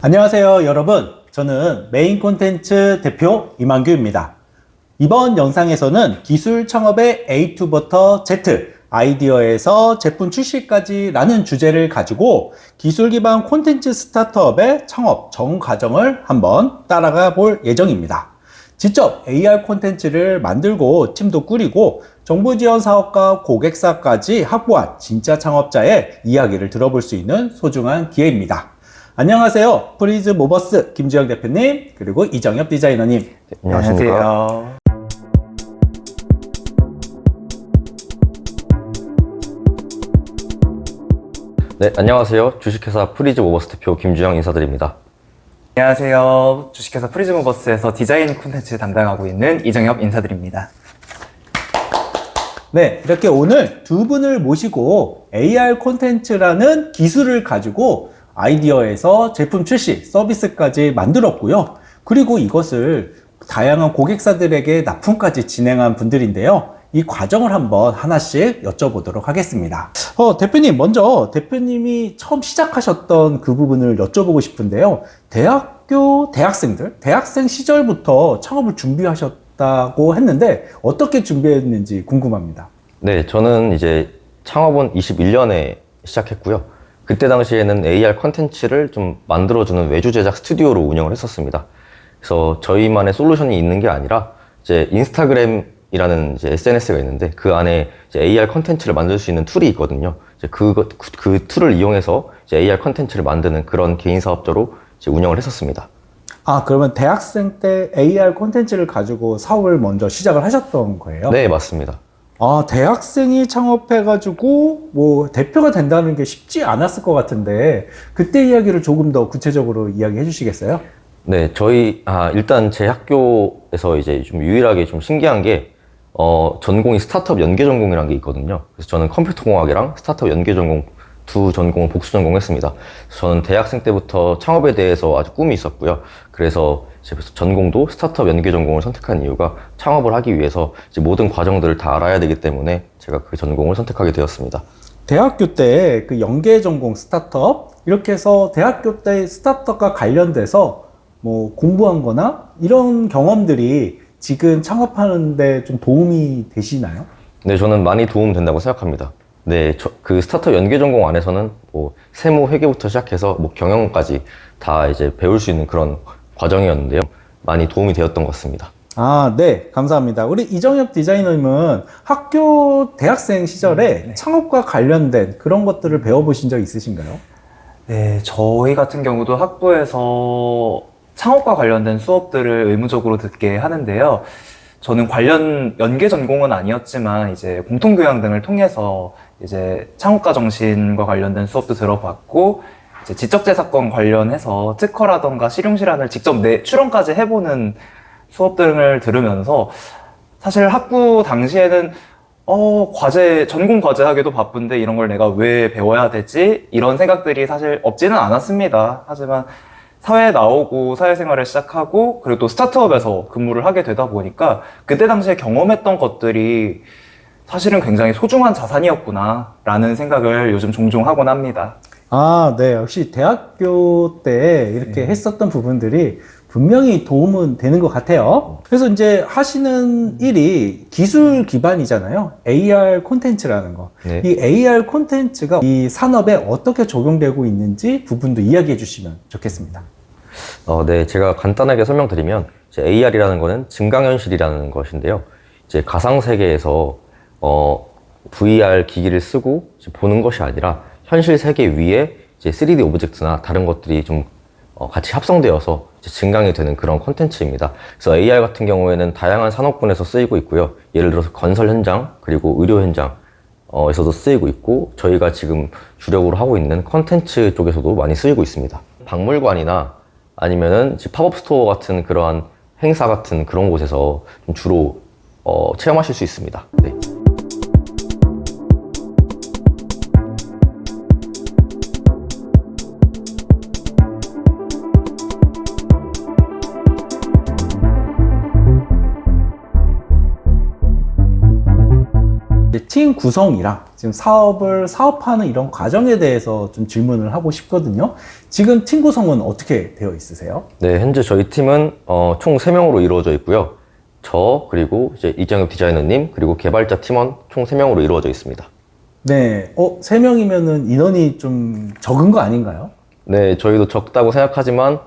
안녕하세요 여러분, 저는 메인 콘텐츠 대표 이만규입니다. 이번 영상에서는 기술 창업의 A2부터 Z, 아이디어에서 제품 출시까지 라는 주제를 가지고 기술 기반 콘텐츠 스타트업의 창업 전 과정을 한번 따라가 볼 예정입니다. 직접 AR 콘텐츠를 만들고 팀도 꾸리고 정부 지원 사업과 고객사까지 확보한 진짜 창업자의 이야기를 들어볼 수 있는 소중한 기회입니다. 안녕하세요. 프리즈 모버스 김주영 대표님, 그리고 이정엽 디자이너님. 안녕하세요. 네, 안녕하세요. 주식회사 프리즈 모버스 대표 김주영 인사드립니다. 안녕하세요. 주식회사 프리즈모버스에서 디자인 콘텐츠 담당하고 있는 이정엽 인사드립니다. 네, 이렇게 오늘 두 분을 모시고 AR 콘텐츠라는 기술을 가지고 아이디어에서 제품 출시, 서비스까지 만들었고요. 그리고 이것을 다양한 고객사들에게 납품까지 진행한 분들인데요. 이 과정을 한번 하나씩 여쭤보도록 하겠습니다. 대표님, 먼저 대표님이 처음 시작하셨던 그 부분을 여쭤보고 싶은데요. 대학생 시절부터 창업을 준비하셨다고 했는데 어떻게 준비했는지 궁금합니다. 네, 저는 이제 창업은 21년에 시작했고요. 그때 당시에는 AR 컨텐츠를 좀 만들어주는 외주 제작 스튜디오로 운영을 했었습니다. 그래서 저희만의 솔루션이 있는 게 아니라 이제 인스타그램이라는 이제 SNS가 있는데 그 안에 이제 AR 컨텐츠를 만들 수 있는 툴이 있거든요. 이제 그 툴을 이용해서 이제 AR 컨텐츠를 만드는 그런 개인 사업자로 이제 운영을 했었습니다. 아, 그러면 대학생 때 AR 콘텐츠를 가지고 사업을 먼저 시작을 하셨던 거예요? 네, 맞습니다. 아, 대학생이 창업해가지고 뭐 대표가 된다는 게 쉽지 않았을 것 같은데 그때 이야기를 조금 더 구체적으로 이야기해 주시겠어요? 네, 일단 제 학교에서 이제 좀 유일하게 좀 신기한 게, 전공이 스타트업 연계 전공이라는 게 있거든요. 그래서 저는 컴퓨터공학이랑 스타트업 연계 전공 두 전공을 복수 전공했습니다. 저는 대학생 때부터 창업에 대해서 아주 꿈이 있었고요. 그래서 전공도 스타트업 연계 전공을 선택한 이유가 창업을 하기 위해서 이제 모든 과정들을 다 알아야 되기 때문에 제가 그 전공을 선택하게 되었습니다. 대학교 때 그 연계 전공 스타트업 이렇게 해서 대학교 때 스타트업과 관련돼서 뭐 공부한 거나 이런 경험들이 지금 창업하는데 좀 도움이 되시나요? 네, 저는 많이 도움 된다고 생각합니다. 네, 그 스타트업 연계 전공 안에서는 뭐 세무 회계부터 시작해서 뭐 경영까지 다 이제 배울 수 있는 그런 과정이었는데요. 많이 도움이 되었던 것 같습니다. 아, 네, 감사합니다. 우리 이정엽 디자이너님은 학교 대학생 시절에 창업과 관련된 그런 것들을 배워보신 적 있으신가요? 네, 저희 같은 경우도 학부에서 창업과 관련된 수업들을 의무적으로 듣게 하는데요. 저는 연계 전공은 아니었지만 이제 공통교양 등을 통해서 이제 창업가 정신과 관련된 수업도 들어봤고, 이제 지적재산권 관련해서 특허라던가 실용실안을 직접 출원까지 해보는 수업 등을 들으면서 사실 학부 당시에는 전공 과제 하기도 바쁜데 이런 걸 내가 왜 배워야 되지? 이런 생각들이 사실 없지는 않았습니다. 하지만 사회에 나오고 사회생활을 시작하고 그리고 또 스타트업에서 근무를 하게 되다 보니까 그때 당시에 경험했던 것들이 사실은 굉장히 소중한 자산이었구나 라는 생각을 요즘 종종 하곤 합니다. 아, 네. 역시 대학교 때 이렇게 했었던 부분들이 분명히 도움은 되는 것 같아요. 그래서 이제 하시는 일이 기술 기반이잖아요. AR 콘텐츠라는 거. 네. 이 AR 콘텐츠가 이 산업에 어떻게 적용되고 있는지 부분도 이야기해 주시면 좋겠습니다. 네, 제가 간단하게 설명드리면 이제 AR이라는 거는 증강현실이라는 것인데요. 이제 가상세계에서 VR 기기를 쓰고 보는 것이 아니라 현실 세계 위에 이제 3D 오브젝트나 다른 것들이 좀 같이 합성되어서 이제 증강이 되는 그런 콘텐츠입니다. 그래서 AR 같은 경우에는 다양한 산업군에서 쓰이고 있고요. 예를 들어서 건설 현장, 그리고 의료 현장에서도 쓰이고 있고, 저희가 지금 주력으로 하고 있는 콘텐츠 쪽에서도 많이 쓰이고 있습니다. 박물관이나 아니면은 팝업 스토어 같은 그러한 행사 같은 그런 곳에서 좀 주로 체험하실 수 있습니다. 네. 이제 팀 구성이랑 지금 사업하는 이런 과정에 대해서 좀 질문을 하고 싶거든요. 지금 팀 구성은 어떻게 되어 있으세요? 네, 현재 저희 팀은 총 3명으로 이루어져 있고요. 저, 그리고 이제 이정엽 디자이너님, 그리고 개발자 팀원 총 3명으로 이루어져 있습니다. 네, 3명이면은 인원이 좀 적은 거 아닌가요? 네, 저희도 적다고 생각하지만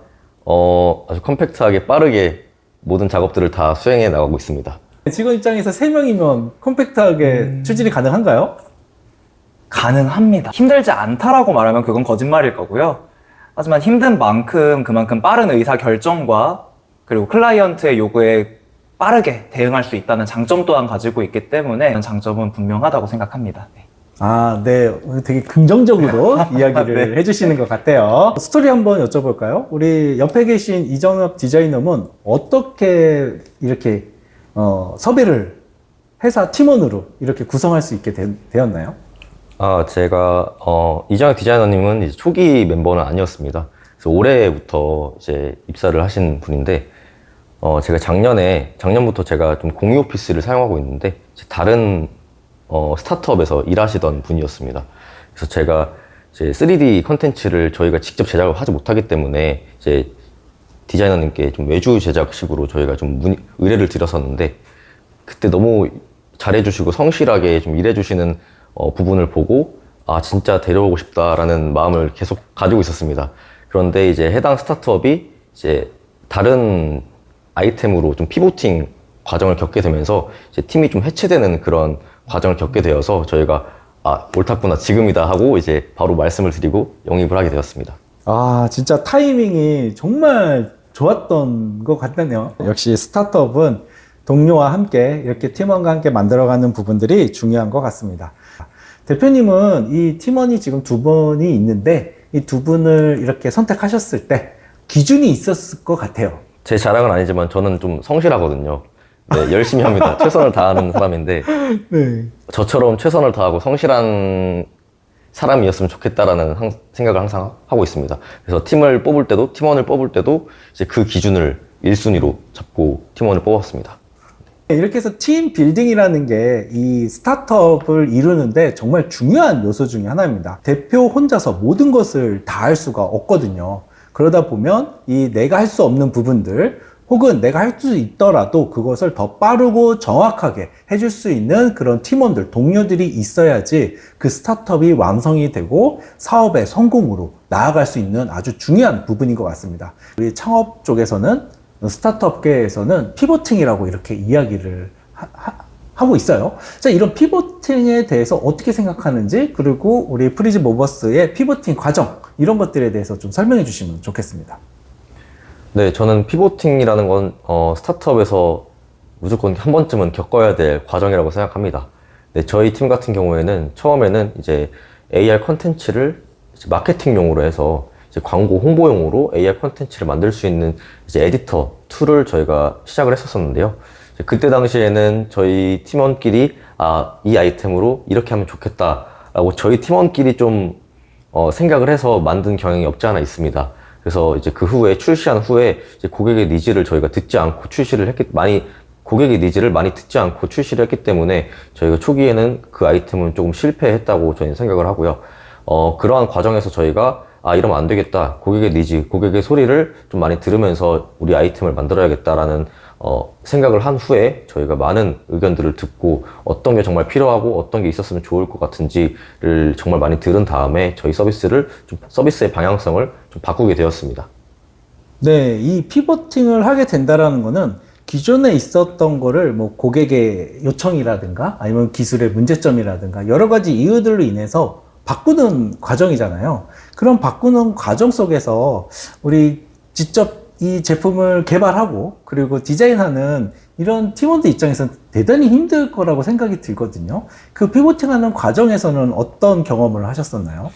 아주 컴팩트하게 빠르게 모든 작업들을 다 수행해 나가고 있습니다. 직원 입장에서 3명이면 컴팩트하게 추진이 가능한가요? 가능합니다. 힘들지 않다라고 말하면 그건 거짓말일 거고요. 하지만 힘든 만큼 그만큼 빠른 의사 결정과 그리고 클라이언트의 요구에 빠르게 대응할 수 있다는 장점 또한 가지고 있기 때문에 장점은 분명하다고 생각합니다. 네. 네. 되게 긍정적으로 이야기를 해주시는 것 같아요. 스토리 한번 여쭤볼까요? 우리 옆에 계신 이정엽 디자이너는 어떻게 이렇게 섭외를 회사 팀원으로 이렇게 구성할 수 있게 되었나요? 제가 이정혁 디자이너님은 이제 초기 멤버는 아니었습니다. 그래서 올해부터 이제 입사를 하신 분인데 제가 작년부터 제가 좀 공유 오피스를 사용하고 있는데 이제 다른 스타트업에서 일하시던 분이었습니다. 그래서 제가 이제 3D 컨텐츠를 저희가 직접 제작을 하지 못하기 때문에 이제 디자이너님께 좀 외주 제작식으로 저희가 좀 의뢰를 드렸었는데 그때 너무 잘해주시고 성실하게 좀 일해주시는 부분을 보고 진짜 데려오고 싶다라는 마음을 계속 가지고 있었습니다. 그런데 이제 해당 스타트업이 이제 다른 아이템으로 좀 피보팅 과정을 겪게 되면서 이제 팀이 좀 해체되는 그런 과정을 겪게 되어서 저희가 옳았구나 지금이다 하고 이제 바로 말씀을 드리고 영입을 하게 되었습니다. 진짜 타이밍이 정말 좋았던 것 같네요. 역시 스타트업은 동료와 함께 이렇게 팀원과 함께 만들어가는 부분들이 중요한 것 같습니다. 대표님은 이 팀원이 지금 2분이 있는데 이 2분을 이렇게 선택하셨을 때 기준이 있었을 것 같아요. 제 자랑은 아니지만 저는 좀 성실하거든요. 네, 열심히 합니다. 최선을 다하는 사람인데 네. 저처럼 최선을 다하고 성실한 사람이었으면 좋겠다라는 생각을 항상 하고 있습니다. 그래서 팀원을 뽑을 때도 이제 그 기준을 1순위로 잡고 팀원을 뽑았습니다. 이렇게 해서 팀 빌딩이라는 게 이 스타트업을 이루는데 정말 중요한 요소 중에 하나입니다. 대표 혼자서 모든 것을 다 할 수가 없거든요. 그러다 보면 이 내가 할 수 없는 부분들 혹은 내가 할 수 있더라도 그것을 더 빠르고 정확하게 해줄 수 있는 그런 팀원들, 동료들이 있어야지 그 스타트업이 완성이 되고 사업의 성공으로 나아갈 수 있는 아주 중요한 부분인 것 같습니다. 우리 창업 쪽에서는 스타트업계에서는 피보팅이라고 이렇게 이야기를 하고 있어요. 자, 이런 피보팅에 대해서 어떻게 생각하는지 그리고 우리 프리즈 모버스의 피보팅 과정 이런 것들에 대해서 좀 설명해 주시면 좋겠습니다. 네, 저는 피보팅이라는 건 스타트업에서 무조건 한 번쯤은 겪어야 될 과정이라고 생각합니다. 네, 저희 팀 같은 경우에는 처음에는 이제 AR 컨텐츠를 마케팅용으로 해서 이제 광고 홍보용으로 AR 컨텐츠를 만들 수 있는 이제 에디터 툴을 저희가 시작을 했었는데요. 그때 당시에는 저희 팀원끼리 이 아이템으로 이렇게 하면 좋겠다라고 저희 팀원끼리 좀 생각을 해서 만든 경향이 없지 않아 있습니다. 그래서 이제 그 후에 출시한 후에 이제 고객의 니즈를 저희가 듣지 않고 고객의 니즈를 많이 듣지 않고 출시를 했기 때문에 저희가 초기에는 그 아이템은 조금 실패했다고 저희는 생각을 하고요. 그러한 과정에서 저희가 이러면 안 되겠다. 고객의 니즈, 고객의 소리를 좀 많이 들으면서 우리 아이템을 만들어야겠다라는 생각을 한 후에 저희가 많은 의견들을 듣고 어떤 게 정말 필요하고 어떤 게 있었으면 좋을 것 같은지를 정말 많이 들은 다음에 저희 서비스의 방향성을 좀 바꾸게 되었습니다. 네, 이 피보팅을 하게 된다라는 거는 기존에 있었던 거를 뭐 고객의 요청이라든가 아니면 기술의 문제점이라든가 여러 가지 이유들로 인해서 바꾸는 과정이잖아요. 그런 바꾸는 과정 속에서 우리 직접 이 제품을 개발하고 그리고 디자인하는 이런 팀원들 입장에서는 대단히 힘들 거라고 생각이 들거든요. 그 피보팅하는 과정에서는 어떤 경험을 하셨었나요?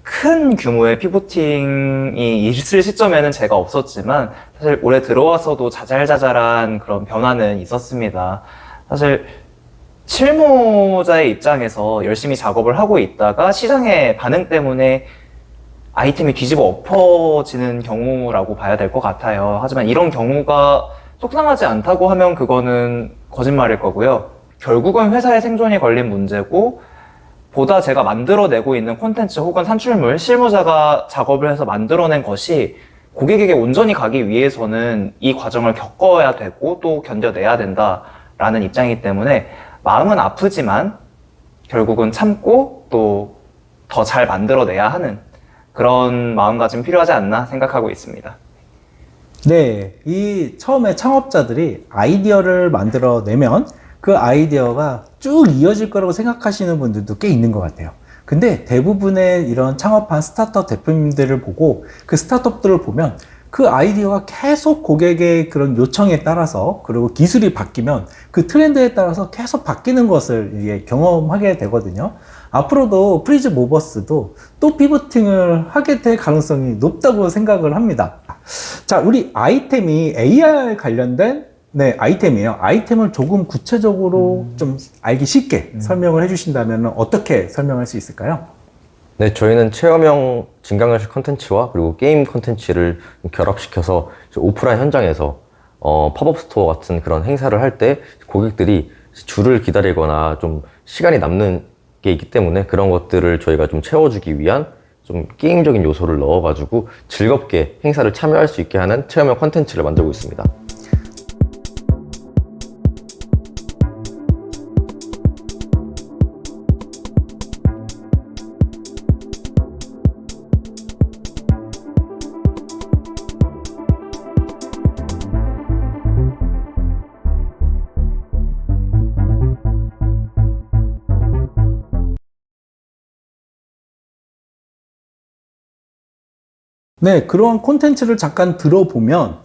큰 규모의 피보팅이 있을 시점에는 제가 없었지만 사실 올해 들어와서도 자잘자잘한 그런 변화는 있었습니다. 사실 실무자의 입장에서 열심히 작업을 하고 있다가 시장의 반응 때문에 아이템이 뒤집어 엎어지는 경우라고 봐야 될 것 같아요. 하지만 이런 경우가 속상하지 않다고 하면 그거는 거짓말일 거고요. 결국은 회사의 생존이 걸린 문제고, 보다 제가 만들어내고 있는 콘텐츠 혹은 산출물, 실무자가 작업을 해서 만들어낸 것이 고객에게 온전히 가기 위해서는 이 과정을 겪어야 되고 또 견뎌내야 된다라는 입장이기 때문에 마음은 아프지만 결국은 참고 또 더 잘 만들어내야 하는 그런 마음가짐이 필요하지 않나 생각하고 있습니다. 네, 이 처음에 창업자들이 아이디어를 만들어내면 그 아이디어가 쭉 이어질 거라고 생각하시는 분들도 꽤 있는 것 같아요. 근데 대부분의 이런 창업한 스타트업 대표님들을 보고 그 스타트업들을 보면 그 아이디어가 계속 고객의 그런 요청에 따라서 그리고 기술이 바뀌면 그 트렌드에 따라서 계속 바뀌는 것을 이게 경험하게 되거든요. 앞으로도 프리즈 모버스도 또 피보팅을 하게 될 가능성이 높다고 생각을 합니다. 자, 우리 아이템이 AR 관련된 아이템이에요. 아이템을 조금 구체적으로 좀 알기 쉽게 설명을 해주신다면 어떻게 설명할 수 있을까요? 네, 저희는 체험형 증강현실 컨텐츠와 그리고 게임 컨텐츠를 결합시켜서 오프라인 현장에서 팝업 스토어 같은 그런 행사를 할 때 고객들이 줄을 기다리거나 좀 시간이 남는 게 있기 때문에 그런 것들을 저희가 좀 채워주기 위한 좀 게임적인 요소를 넣어가지고 즐겁게 행사를 참여할 수 있게 하는 체험형 컨텐츠를 만들고 있습니다. 네, 그런 콘텐츠를 잠깐 들어보면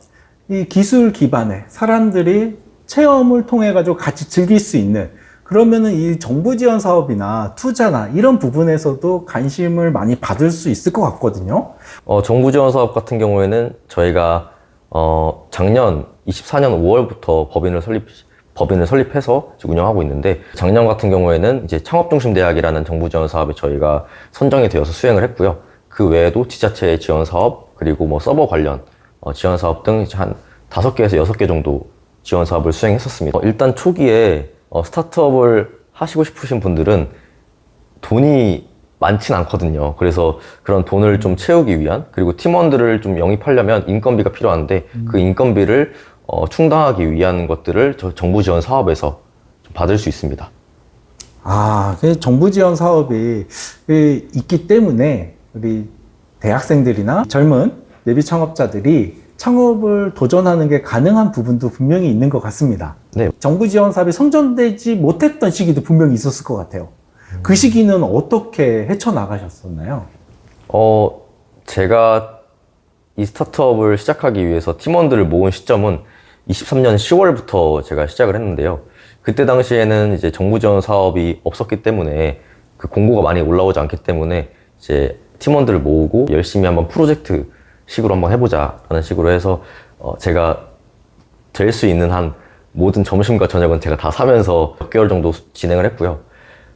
이 기술 기반의 사람들이 체험을 통해 가지고 같이 즐길 수 있는 그러면은 이 정부 지원 사업이나 투자나 이런 부분에서도 관심을 많이 받을 수 있을 것 같거든요. 정부 지원 사업 같은 경우에는 저희가 작년 24년 5월부터 법인을 설립해서 운영하고 있는데 작년 같은 경우에는 이제 창업중심대학이라는 정부 지원 사업에 저희가 선정이 되어서 수행을 했고요. 그 외에도 지자체 지원 사업 그리고 뭐 서버 관련 지원 사업 등 한 5개에서 6개 정도 지원 사업을 수행했었습니다. 일단 초기에 스타트업을 하시고 싶으신 분들은 돈이 많진 않거든요. 그래서 그런 돈을 좀 채우기 위한 그리고 팀원들을 좀 영입하려면 인건비가 필요한데 그 인건비를 충당하기 위한 것들을 정부 지원 사업에서 좀 받을 수 있습니다. 그 정부 지원 사업이 있기 때문에 우리 대학생들이나 젊은 예비 창업자들이 창업을 도전하는 게 가능한 부분도 분명히 있는 것 같습니다. 네. 정부 지원 사업이 선정되지 못했던 시기도 분명히 있었을 것 같아요. 그 시기는 어떻게 헤쳐나가셨었나요? 제가 이 스타트업을 시작하기 위해서 팀원들을 모은 시점은 23년 10월부터 제가 시작을 했는데요. 그때 당시에는 이제 정부 지원 사업이 없었기 때문에 그 공고가 많이 올라오지 않기 때문에 이제 팀원들을 모으고 열심히 한번 프로젝트 식으로 한번 해보자 라는 식으로 해서 제가 될 수 있는 한 모든 점심과 저녁은 제가 다 사면서 몇 개월 정도 진행을 했고요.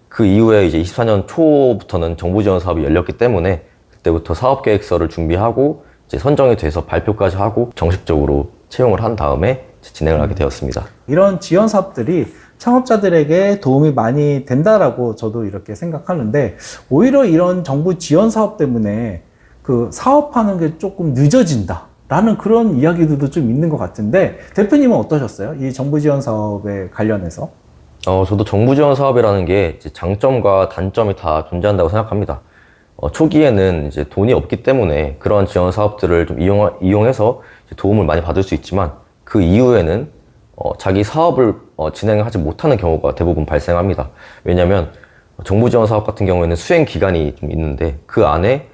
그 이후에 이제 24년 초부터는 정부 지원 사업이 열렸기 때문에 그때부터 사업 계획서를 준비하고 이제 선정이 돼서 발표까지 하고 정식적으로 채용을 한 다음에 진행을 하게 되었습니다. 이런 지원 사업들이 창업자들에게 도움이 많이 된다라고 저도 이렇게 생각하는데 오히려 이런 정부 지원 사업 때문에 그 사업하는 게 조금 늦어진다 라는 그런 이야기들도 좀 있는 것 같은데 대표님은 어떠셨어요? 이 정부 지원 사업에 관련해서? 저도 정부 지원 사업이라는 게 이제 장점과 단점이 다 존재한다고 생각합니다. 초기에는 이제 돈이 없기 때문에 그런 지원 사업들을 좀 이용해서 도움을 많이 받을 수 있지만 그 이후에는 자기 사업을 진행하지 못하는 경우가 대부분 발생합니다. 왜냐하면 정부 지원 사업 같은 경우에는 수행 기간이 좀 있는데 그 안에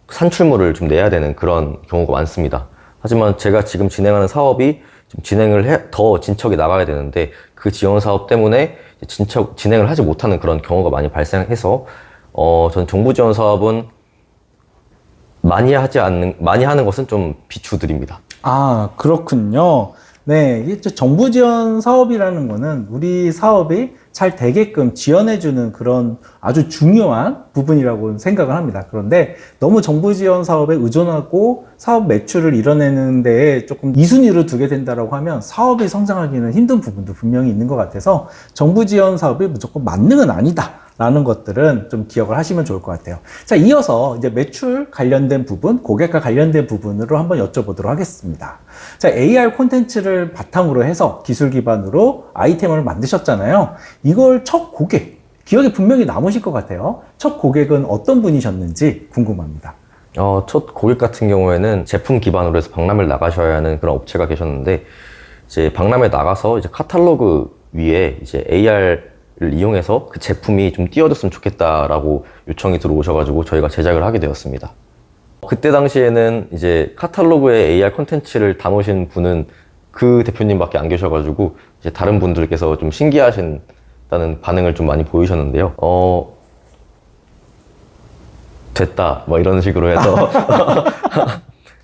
산출물을 좀 내야 되는 그런 경우가 많습니다. 하지만 제가 지금 진행하는 사업이 좀 더 진척이 나가야 되는데 그 지원 사업 때문에 진행을 하지 못하는 그런 경우가 많이 발생해서 전 정부 지원 사업은 많이 하는 것은 좀 비추드립니다. 그렇군요. 네, 이게 정부 지원 사업이라는 거는 우리 사업이 잘 되게끔 지원해주는 그런 아주 중요한 부분이라고 생각을 합니다. 그런데 너무 정부 지원 사업에 의존하고 사업 매출을 이뤄내는 데에 조금 이순위로 두게 된다라고 하면 사업이 성장하기는 힘든 부분도 분명히 있는 것 같아서 정부 지원 사업이 무조건 만능은 아니다. 라는 것들은 좀 기억을 하시면 좋을 것 같아요. 자, 이어서 이제 매출 관련된 부분, 고객과 관련된 부분으로 한번 여쭤보도록 하겠습니다. 자, AR 콘텐츠를 바탕으로 해서 기술 기반으로 아이템을 만드셨잖아요. 이걸 첫 고객, 기억에 분명히 남으실 것 같아요. 첫 고객은 어떤 분이셨는지 궁금합니다. 첫 고객 같은 경우에는 제품 기반으로 해서 박람회를 나가셔야 하는 그런 업체가 계셨는데, 이제 박람회 나가서 이제 카탈로그 위에 이제 AR을 이용해서 그 제품이 좀 띄워졌으면 좋겠다라고 요청이 들어오셔가지고 저희가 제작을 하게 되었습니다. 그때 당시에는 이제 카탈로그에 AR 콘텐츠를 담으신 분은 그 대표님밖에 안 계셔가지고 이제 다른 분들께서 좀 신기하신다는 반응을 좀 많이 보이셨는데요. 됐다 뭐 이런 식으로 해서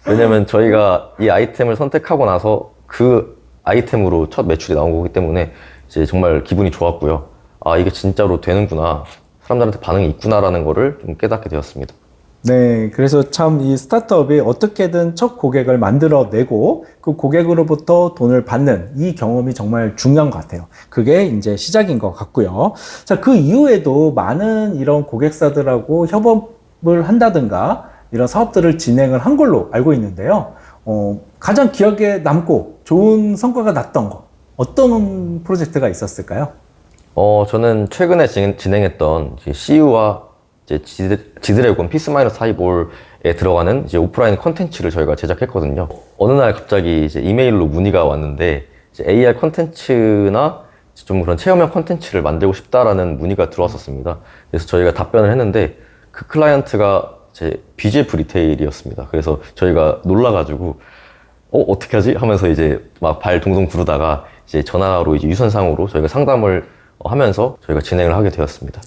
왜냐면 저희가 이 아이템을 선택하고 나서 그 아이템으로 첫 매출이 나온 거기 때문에 이제 정말 기분이 좋았고요. 아, 이게 진짜로 되는구나, 사람들한테 반응이 있구나라는 거를 좀 깨닫게 되었습니다. 네, 그래서 참 이 스타트업이 어떻게든 첫 고객을 만들어내고 그 고객으로부터 돈을 받는 이 경험이 정말 중요한 것 같아요. 그게 이제 시작인 것 같고요. 자, 그 이후에도 많은 이런 고객사들하고 협업을 한다든가 이런 사업들을 진행을 한 걸로 알고 있는데요. 가장 기억에 남고 좋은 성과가 났던 거, 어떤 프로젝트가 있었을까요? 저는 최근에 진행했던 CU와 이제 지드래곤 피스-하이볼에 들어가는 이제 오프라인 컨텐츠를 저희가 제작했거든요. 어느 날 갑자기 이제 이메일로 문의가 왔는데, 이제 AR 컨텐츠나 좀 그런 체험형 컨텐츠를 만들고 싶다라는 문의가 들어왔었습니다. 그래서 저희가 답변을 했는데, 그 클라이언트가 제 BGF 리테일이었습니다. 그래서 저희가 놀라가지고 어떻게 하지? 하면서 이제 막 발 동동 구르다가 이제 전화로 이제 유선상으로 저희가 상담을 하면서 저희가 진행을 하게 되었습니다.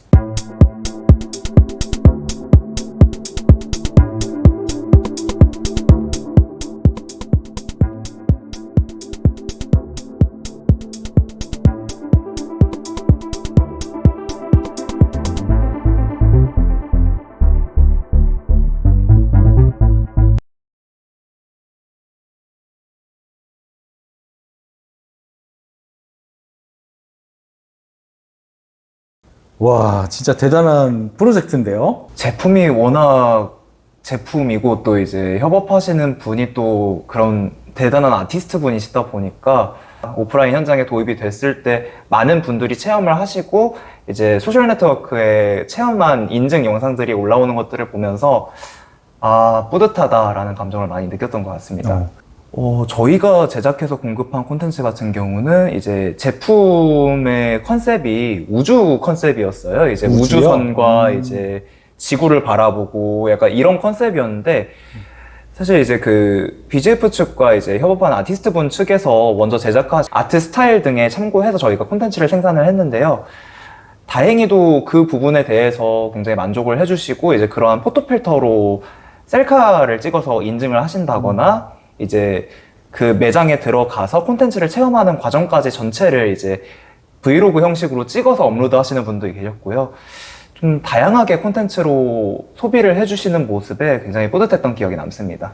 와, 진짜 대단한 프로젝트인데요. 제품이 워낙 제품이고 또 이제 협업하시는 분이 또 그런 대단한 아티스트 분이시다 보니까 오프라인 현장에 도입이 됐을 때 많은 분들이 체험을 하시고 이제 소셜 네트워크에 체험한 인증 영상들이 올라오는 것들을 보면서 아, 뿌듯하다라는 감정을 많이 느꼈던 것 같습니다. 저희가 제작해서 공급한 콘텐츠 같은 경우는 이제 제품의 컨셉이 우주 컨셉이었어요. 이제 우주요? 우주선과 이제 지구를 바라보고 약간 이런 컨셉이었는데, 사실 이제 그 BGF 측과 이제 협업한 아티스트 분 측에서 먼저 제작한 아트 스타일 등에 참고해서 저희가 콘텐츠를 생산을 했는데요. 다행히도 그 부분에 대해서 굉장히 만족을 해주시고, 이제 그러한 포토필터로 셀카를 찍어서 인증을 하신다거나, 이제 그 매장에 들어가서 콘텐츠를 체험하는 과정까지 전체를 이제 브이로그 형식으로 찍어서 업로드 하시는 분들이 계셨고요. 좀 다양하게 콘텐츠로 소비를 해주시는 모습에 굉장히 뿌듯했던 기억이 남습니다.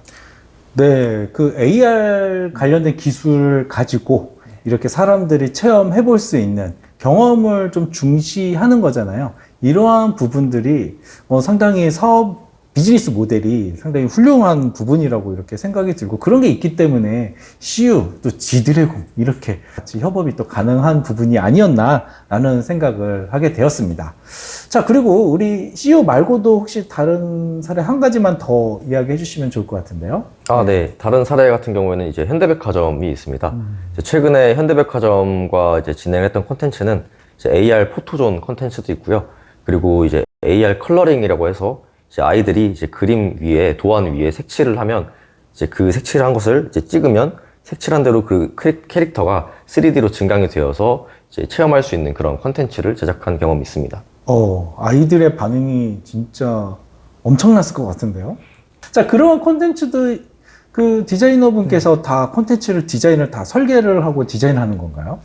네, 그 AR 관련된 기술을 가지고 이렇게 사람들이 체험해 볼 수 있는 경험을 좀 중시하는 거잖아요. 이러한 부분들이 상당히 사업 비즈니스 모델이 상당히 훌륭한 부분이라고 이렇게 생각이 들고, 그런 게 있기 때문에 CU 또 지드래곤 이렇게 같이 협업이 또 가능한 부분이 아니었나라는 생각을 하게 되었습니다. 자, 그리고 우리 CU 말고도 혹시 다른 사례 한 가지만 더 이야기해 주시면 좋을 것 같은데요. 네. 다른 사례 같은 경우에는 이제 현대백화점이 있습니다. 이제 최근에 현대백화점과 이제 진행했던 콘텐츠는 이제 AR 포토존 콘텐츠도 있고요. 그리고 이제 AR 컬러링이라고 해서 이제 아이들이 이제 그림 위에, 도안 위에 색칠을 하면 이제 그 색칠한 것을 이제 찍으면 색칠한 대로 그 캐릭터가 3D로 증강이 되어서 이제 체험할 수 있는 그런 콘텐츠를 제작한 경험이 있습니다. 아이들의 반응이 진짜 엄청났을 것 같은데요. 자, 그런 콘텐츠도 그 디자이너 분께서 다 콘텐츠를 디자인을 다 설계를 하고 디자인하는 건가요?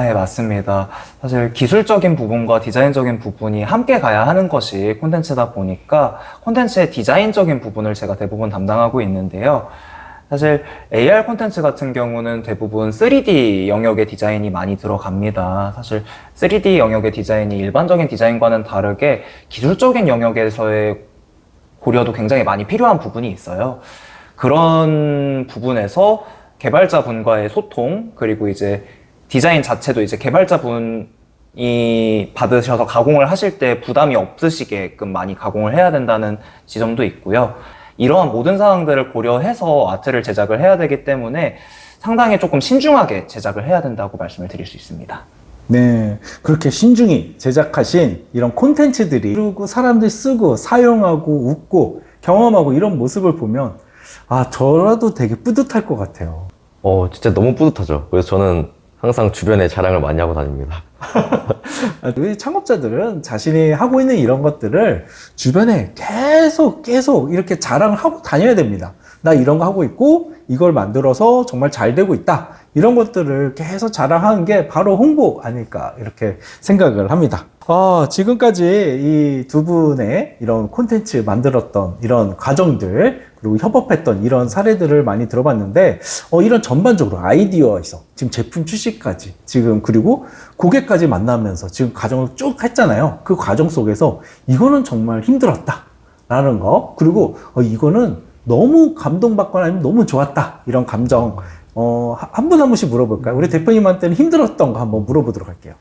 예, 맞습니다. 사실 기술적인 부분과 디자인적인 부분이 함께 가야 하는 것이 콘텐츠다 보니까 콘텐츠의 디자인적인 부분을 제가 대부분 담당하고 있는데요. 사실 AR 콘텐츠 같은 경우는 대부분 3D 영역의 디자인이 많이 들어갑니다. 사실 3D 영역의 디자인이 일반적인 디자인과는 다르게 기술적인 영역에서의 고려도 굉장히 많이 필요한 부분이 있어요. 그런 부분에서 개발자분과의 소통, 그리고 이제 디자인 자체도 이제 개발자분이 받으셔서 가공을 하실 때 부담이 없으시게끔 많이 가공을 해야 된다는 지점도 있고요. 이러한 모든 사항들을 고려해서 아트를 제작을 해야 되기 때문에 상당히 조금 신중하게 제작을 해야 된다고 말씀을 드릴 수 있습니다. 네, 그렇게 신중히 제작하신 이런 콘텐츠들이 그리고 사람들이 쓰고 사용하고 웃고 경험하고 이런 모습을 보면 저라도 되게 뿌듯할 것 같아요. 진짜 너무 뿌듯하죠. 그래서 저는 항상 주변에 자랑을 많이 하고 다닙니다. 우리 창업자들은 자신이 하고 있는 이런 것들을 주변에 계속 이렇게 자랑을 하고 다녀야 됩니다. 나 이런 거 하고 있고 이걸 만들어서 정말 잘 되고 있다. 이런 것들을 계속 자랑하는 게 바로 홍보 아닐까 이렇게 생각을 합니다. 지금까지 이 두 분의 이런 콘텐츠 만들었던 이런 과정들 그리고 협업했던 이런 사례들을 많이 들어봤는데 이런 전반적으로 아이디어에서 지금 제품 출시까지 지금 그리고 고객까지 만나면서 지금 과정을 쭉 했잖아요. 그 과정 속에서 이거는 정말 힘들었다 라는 거 그리고 이거는 너무 감동받거나 아니면 너무 좋았다 이런 감정 한 분 한 분씩 물어볼까요? 우리 대표님한테는 힘들었던 거 한번 물어보도록 할게요.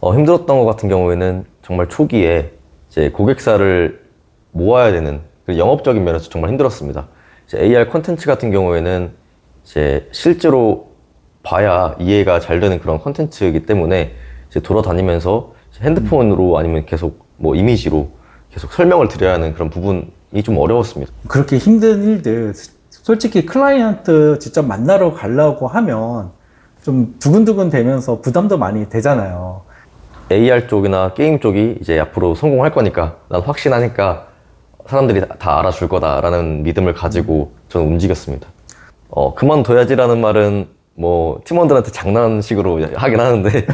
힘들었던 것 같은 경우에는 정말 초기에 이제 고객사를 모아야 되는 그 영업적인 면에서 정말 힘들었습니다. 이제 AR 콘텐츠 같은 경우에는 이제 실제로 봐야 이해가 잘 되는 그런 콘텐츠이기 때문에 이제 돌아다니면서 핸드폰으로 아니면 계속 뭐 이미지로 계속 설명을 드려야 하는 그런 부분이 좀 어려웠습니다. 그렇게 힘든 일들 솔직히 클라이언트 직접 만나러 가려고 하면 좀 두근두근 되면서 부담도 많이 되잖아요. AR 쪽이나 게임 쪽이 이제 앞으로 성공할 거니까 난 확신하니까 사람들이 다 알아줄 거다라는 믿음을 가지고 저는 움직였습니다. 그만둬야지라는 말은 뭐 팀원들한테 장난식으로 하긴 하는데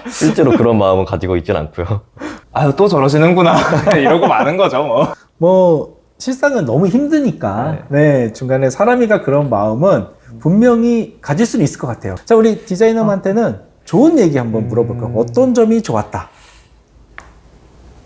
실제로 그런 마음은 가지고 있지는 않고요. 또 저러시는구나 이러고 마는 거죠 뭐 실상은 너무 힘드니까 네, 중간에 사람이가 그런 마음은 분명히 가질 수는 있을 것 같아요. 자, 우리 디자이너한테는 좋은 얘기 한번 물어볼까요? 어떤 점이 좋았다?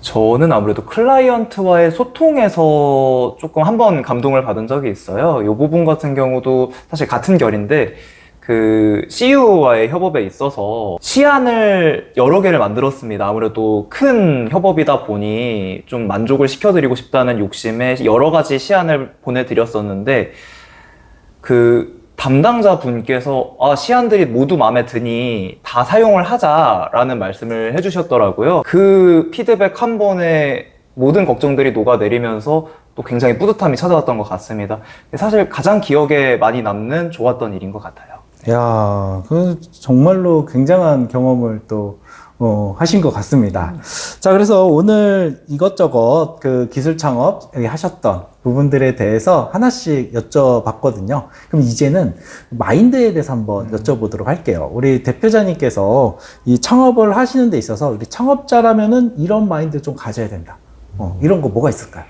저는 아무래도 클라이언트와의 소통에서 조금 한번 감동을 받은 적이 있어요. 이 부분 같은 경우도 사실 같은 결인데 그 CU와의 협업에 있어서 시안을 여러 개를 만들었습니다. 아무래도 큰 협업이다 보니 좀 만족을 시켜드리고 싶다는 욕심에 여러 가지 시안을 보내드렸었는데 그 담당자 분께서 시안들이 모두 마음에 드니 다 사용을 하자라는 말씀을 해주셨더라고요. 그 피드백 한 번에 모든 걱정들이 녹아내리면서 또 굉장히 뿌듯함이 찾아왔던 것 같습니다. 사실 가장 기억에 많이 남는 좋았던 일인 것 같아요. 야, 그 정말로 굉장한 경험을 또 하신 것 같습니다. 자, 그래서 오늘 이것저것 그 기술 창업 하셨던 부분들에 대해서 하나씩 여쭤봤거든요. 그럼 이제는 마인드에 대해서 한번 여쭤보도록 할게요. 우리 대표자님께서 이 창업을 하시는 데 있어서 우리 창업자라면은 이런 마인드 좀 가져야 된다. 이런 거 뭐가 있을까요?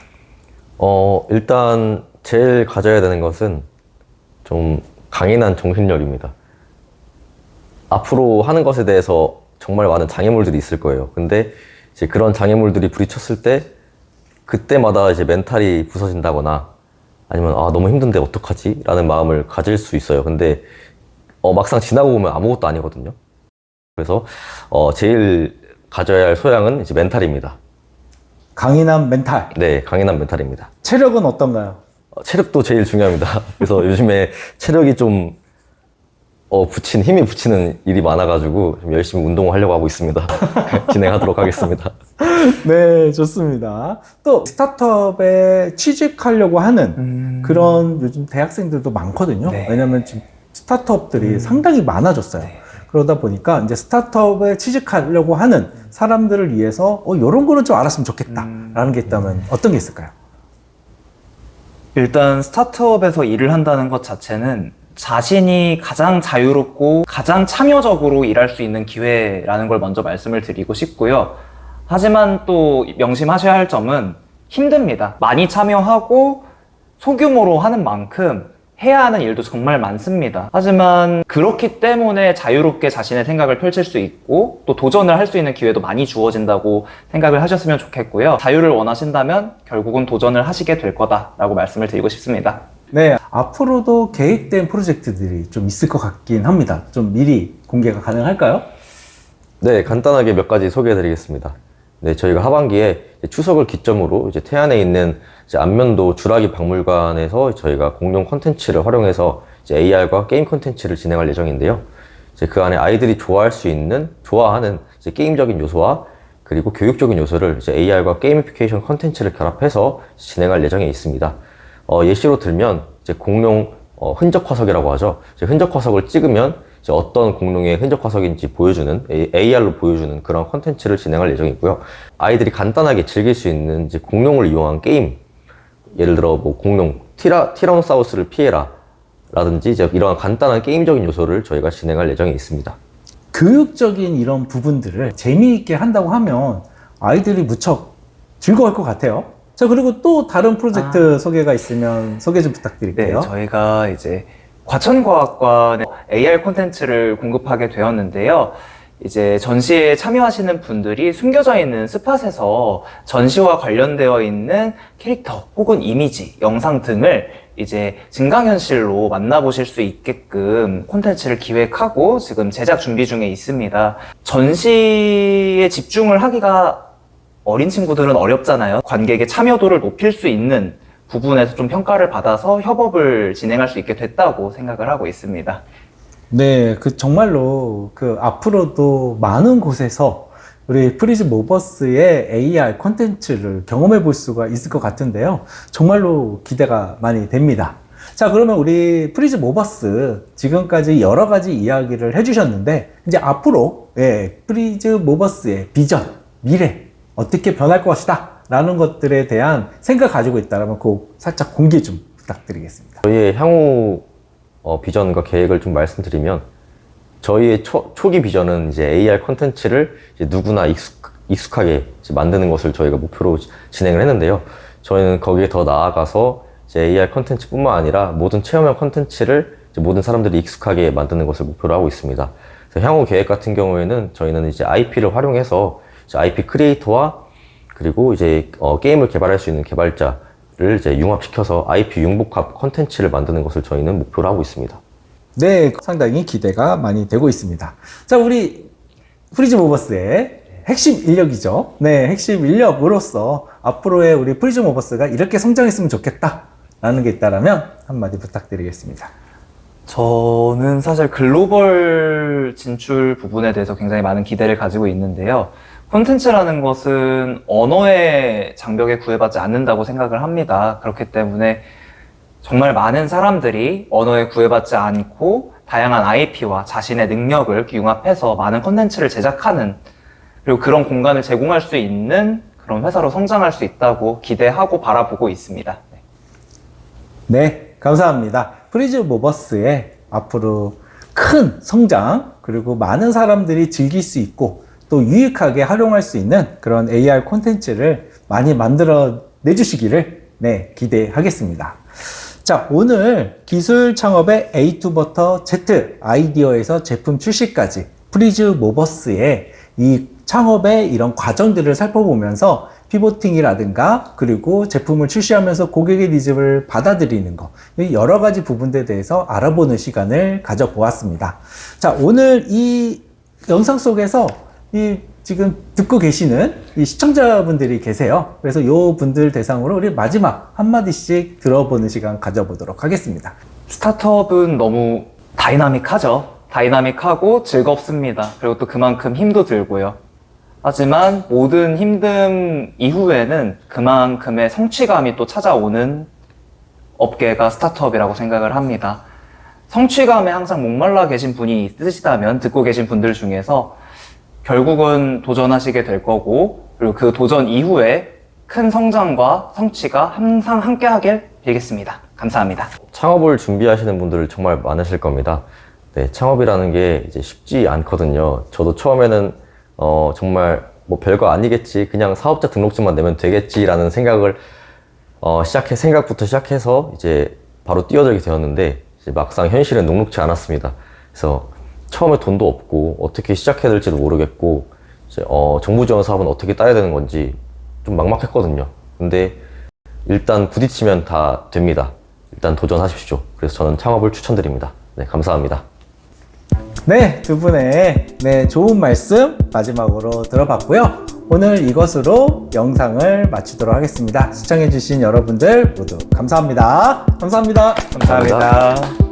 일단 제일 가져야 되는 것은 좀 강인한 정신력입니다. 앞으로 하는 것에 대해서 정말 많은 장애물들이 있을 거예요. 근데 이제 그런 장애물들이 부딪혔을 때 그때마다 이제 멘탈이 부서진다거나 아니면 너무 힘든데 어떡하지? 라는 마음을 가질 수 있어요. 근데 막상 지나고 보면 아무것도 아니거든요. 그래서 제일 가져야 할 소양은 이제 멘탈입니다. 강인한 멘탈. 네, 강인한 멘탈입니다. 체력은 어떤가요? 체력도 제일 중요합니다. 그래서 요즘에 체력이 좀 힘이 붙이는 일이 많아가지고 좀 열심히 운동을 하려고 하고 있습니다. 진행하도록 하겠습니다. 네, 좋습니다. 또 스타트업에 취직하려고 하는 그런 요즘 대학생들도 많거든요. 네. 왜냐면 지금 스타트업들이 상당히 많아졌어요. 네. 그러다 보니까 이제 스타트업에 취직하려고 하는 사람들을 위해서 이런 거는 좀 알았으면 좋겠다라는 게 있다면 어떤 게 있을까요? 일단 스타트업에서 일을 한다는 것 자체는 자신이 가장 자유롭고 가장 참여적으로 일할 수 있는 기회라는 걸 먼저 말씀을 드리고 싶고요. 하지만 또 명심하셔야 할 점은 힘듭니다. 많이 참여하고 소규모로 하는 만큼 해야 하는 일도 정말 많습니다. 하지만 그렇기 때문에 자유롭게 자신의 생각을 펼칠 수 있고 또 도전을 할 수 있는 기회도 많이 주어진다고 생각을 하셨으면 좋겠고요. 자유를 원하신다면 결국은 도전을 하시게 될 거다라고 말씀을 드리고 싶습니다. 네, 앞으로도 계획된 프로젝트들이 좀 있을 것 같긴 합니다. 좀 미리 공개가 가능할까요? 네, 간단하게 몇 가지 소개해 드리겠습니다. 네, 저희가 하반기에 이제 추석을 기점으로 이제 태안에 있는 이제 안면도 주라기 박물관에서 저희가 공룡 콘텐츠를 활용해서 이제 AR과 게임 콘텐츠를 진행할 예정인데요. 이제 그 안에 아이들이 좋아하는 이제 게임적인 요소와 그리고 교육적인 요소를 이제 AR과 게이미피케이션 콘텐츠를 결합해서 진행할 예정에 있습니다. 예시로 들면 이제 공룡 흔적 화석이라고 하죠. 이제 흔적 화석을 찍으면 이제 어떤 공룡의 흔적 화석인지 보여주는 AR로 보여주는 그런 콘텐츠를 진행할 예정이고요. 아이들이 간단하게 즐길 수 있는 이제 공룡을 이용한 게임, 예를 들어 뭐 공룡 티라노사우루스를 피해라 라든지 이제 이런 간단한 게임적인 요소를 저희가 진행할 예정에 있습니다. 교육적인 이런 부분들을 재미있게 한다고 하면 아이들이 무척 즐거울 것 같아요. 자, 그리고 또 다른 프로젝트 소개가 있으면 소개 좀 부탁드릴게요. 네, 저희가 이제 과천과학관에 AR 콘텐츠를 공급하게 되었는데요. 이제 전시에 참여하시는 분들이 숨겨져 있는 스팟에서 전시와 관련되어 있는 캐릭터 혹은 이미지, 영상 등을 이제 증강현실로 만나보실 수 있게끔 콘텐츠를 기획하고 지금 제작 준비 중에 있습니다. 전시에 집중을 하기가 어린 친구들은 어렵잖아요. 관객의 참여도를 높일 수 있는 부분에서 좀 평가를 받아서 협업을 진행할 수 있게 됐다고 생각을 하고 있습니다. 네, 정말로 앞으로도 많은 곳에서 우리 프리즈 모버스의 AR 콘텐츠를 경험해 볼 수가 있을 것 같은데요. 정말로 기대가 많이 됩니다. 자, 그러면 우리 프리즈 모버스 지금까지 여러 가지 이야기를 해주셨는데 이제 앞으로 프리즈 모버스의 비전, 미래 어떻게 변할 것이다 라는 것들에 대한 생각 가지고 있다면 꼭 살짝 공개 좀 부탁드리겠습니다. 저희의 향후 비전과 계획을 좀 말씀드리면 저희의 초기 비전은 이제 AR 콘텐츠를 이제 누구나 익숙하게 이제 만드는 것을 저희가 목표로 진행을 했는데요. 저희는 거기에 더 나아가서 이제 AR 콘텐츠뿐만 아니라 모든 체험형 콘텐츠를 이제 모든 사람들이 익숙하게 만드는 것을 목표로 하고 있습니다. 그래서 향후 계획 같은 경우에는 저희는 이제 IP를 활용해서 이제 IP 크리에이터와 그리고 이제 게임을 개발할 수 있는 개발자를 이제 융합시켜서 IP 융복합 콘텐츠를 만드는 것을 저희는 목표로 하고 있습니다. 네, 상당히 기대가 많이 되고 있습니다. 자, 우리 프리즈 모버스의 핵심 인력이죠. 네, 핵심 인력으로서 앞으로의 우리 프리즈 모버스가 이렇게 성장했으면 좋겠다라는 게 있다면 한마디 부탁드리겠습니다. 저는 사실 글로벌 진출 부분에 대해서 굉장히 많은 기대를 가지고 있는데요. 콘텐츠라는 것은 언어의 장벽에 구애받지 않는다고 생각을 합니다. 그렇기 때문에 정말 많은 사람들이 언어에 구애받지 않고 다양한 IP와 자신의 능력을 융합해서 많은 콘텐츠를 제작하는 그리고 그런 공간을 제공할 수 있는 그런 회사로 성장할 수 있다고 기대하고 바라보고 있습니다. 네, 감사합니다. 프리즈 모버스의 앞으로 큰 성장 그리고 많은 사람들이 즐길 수 있고 또 유익하게 활용할 수 있는 그런 AR 콘텐츠를 많이 만들어 내주시기를 기대하겠습니다. 자, 오늘 기술 창업의 A2부터 Z 아이디어에서 제품 출시까지 프리즈 모버스의 이 창업의 이런 과정들을 살펴보면서 피보팅이라든가 그리고 제품을 출시하면서 고객의 니즈를 받아들이는 것 여러 가지 부분들에 대해서 알아보는 시간을 가져보았습니다. 자, 오늘 이 영상 속에서 지금 듣고 계시는 이 시청자분들이 계세요. 그래서 이 분들 대상으로 우리 마지막 한마디씩 들어보는 시간 가져보도록 하겠습니다. 스타트업은 너무 다이나믹하죠. 다이나믹하고 즐겁습니다. 그리고 또 그만큼 힘도 들고요. 하지만 모든 힘듦 이후에는 그만큼의 성취감이 또 찾아오는 업계가 스타트업이라고 생각을 합니다. 성취감에 항상 목말라 계신 분이 있으시다면 듣고 계신 분들 중에서 결국은 도전하시게 될 거고 그리고 그 도전 이후에 큰 성장과 성취가 항상 함께 하길 빌겠습니다. 감사합니다. 창업을 준비하시는 분들 정말 많으실 겁니다. 네, 창업이라는 게 이제 쉽지 않거든요. 저도 처음에는 정말 뭐 별거 아니겠지, 그냥 사업자 등록증만 내면 되겠지라는 생각을 생각부터 시작해서 이제 바로 뛰어들게 되었는데, 이제 막상 현실은 녹록지 않았습니다. 그래서 처음에 돈도 없고 어떻게 시작해야 될지도 모르겠고, 이제 정부 지원 사업은 어떻게 따야 되는 건지 좀 막막했거든요. 근데 일단 부딪히면 다 됩니다. 일단 도전하십시오. 그래서 저는 창업을 추천드립니다. 네, 감사합니다. 네, 두 분의 좋은 말씀 마지막으로 들어봤고요. 오늘 이것으로 영상을 마치도록 하겠습니다. 시청해주신 여러분들 모두 감사합니다. 감사합니다. 감사합니다.